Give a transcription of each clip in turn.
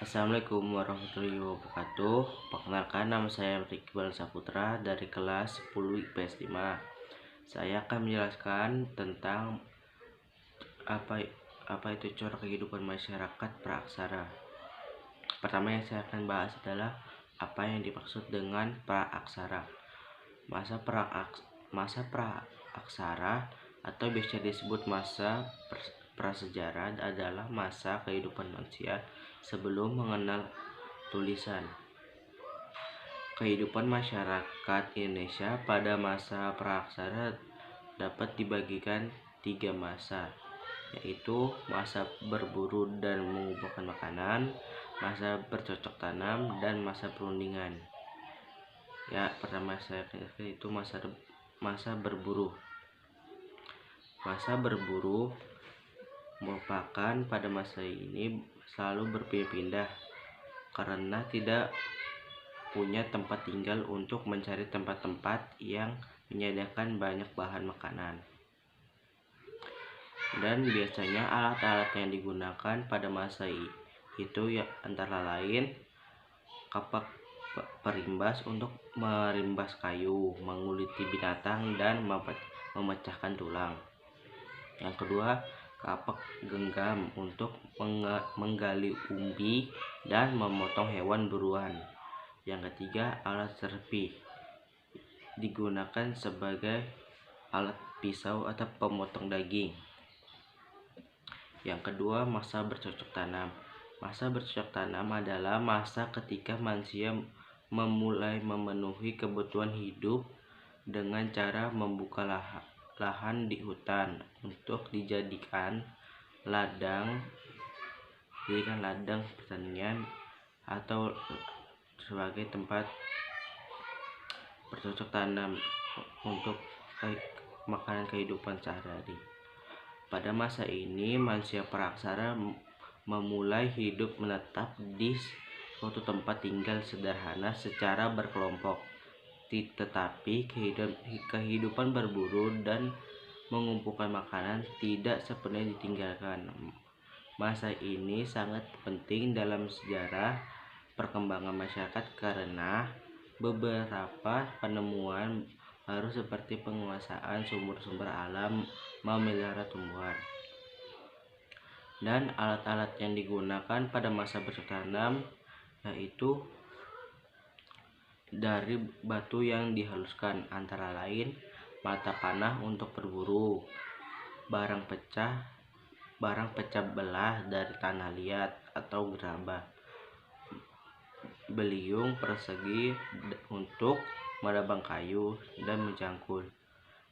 Assalamualaikum warahmatullahi wabarakatuh. Perkenalkan, nama saya Iqbal Saputra dari kelas 10 IPS 5. Saya akan menjelaskan tentang apa itu corak kehidupan masyarakat praaksara. Pertama yang saya akan bahas adalah apa yang dimaksud dengan praaksara. Masa praaksara atau biasa disebut masa prasejarah adalah masa kehidupan manusia sebelum mengenal tulisan. Kehidupan masyarakat Indonesia pada masa praaksara dapat dibagikan 3 masa, yaitu masa berburu dan mengumpulkan makanan, masa bercocok tanam, dan masa perundingan. Pertama saya itu masa berburu. Masa berburu merupakan pada masa ini selalu berpindah-pindah karena tidak punya tempat tinggal untuk mencari tempat-tempat yang menyediakan banyak bahan makanan. Dan biasanya alat-alat yang digunakan pada masa itu antara lain kapak perimbas untuk merimbas kayu, menguliti binatang, dan memecahkan tulang. Yang kedua, kapak genggam untuk menggali umbi dan memotong hewan buruan. Yang ketiga, alat serpi digunakan sebagai alat pisau atau pemotong daging. Yang kedua, masa bercocok tanam. Masa bercocok tanam adalah masa ketika manusia memulai memenuhi kebutuhan hidup dengan cara membuka lahan di hutan untuk dijadikan ladang pertanian atau sebagai tempat bercocok tanam untuk makanan kehidupan sehari-hari. Pada masa ini manusia praaksara memulai hidup menetap di suatu tempat tinggal sederhana secara berkelompok, tetapi kehidupan berburu dan mengumpulkan makanan tidak sepenuhnya ditinggalkan. Masa ini sangat penting dalam sejarah perkembangan masyarakat karena beberapa penemuan baru seperti penguasaan sumber-sumber alam, memelihara tumbuhan, dan alat-alat yang digunakan pada masa bercocok tanam yaitu dari batu yang dihaluskan, antara lain mata panah untuk berburu, barang pecah belah dari tanah liat atau gerabah, beliung persegi untuk menebang kayu dan mencangkul,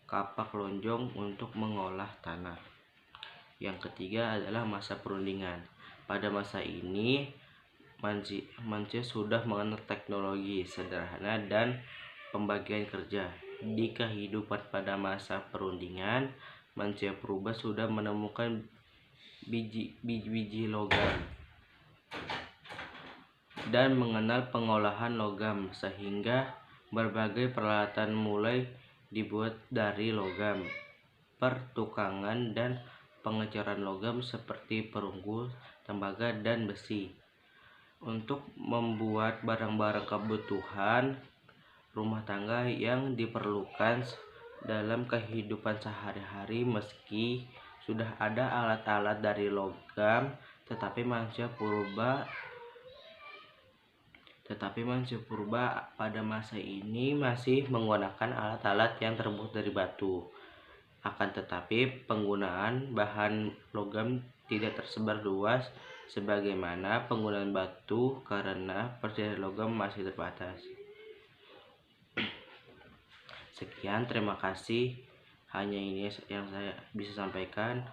kapak lonjong untuk mengolah tanah. Yang ketiga adalah masa perundingan. Pada masa ini manusia sudah mengenal teknologi sederhana dan pembagian kerja. Di kehidupan pada masa perundingan, manusia purba sudah menemukan biji-biji logam dan mengenal pengolahan logam, sehingga berbagai peralatan mulai dibuat dari logam. Pertukangan dan pengecoran logam seperti perunggu, tembaga, dan besi untuk membuat barang-barang kebutuhan rumah tangga yang diperlukan dalam kehidupan sehari-hari. Meski sudah ada alat-alat dari logam, tetapi manusia purba pada masa ini masih menggunakan alat-alat yang terbuat dari batu. Akan tetapi penggunaan bahan logam tidak tersebar luas sebagaimana penggunaan batu karena persediaan logam masih terbatas. Sekian, terima kasih. Hanya ini yang saya bisa sampaikan.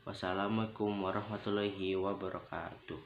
Wassalamualaikum warahmatullahi wabarakatuh.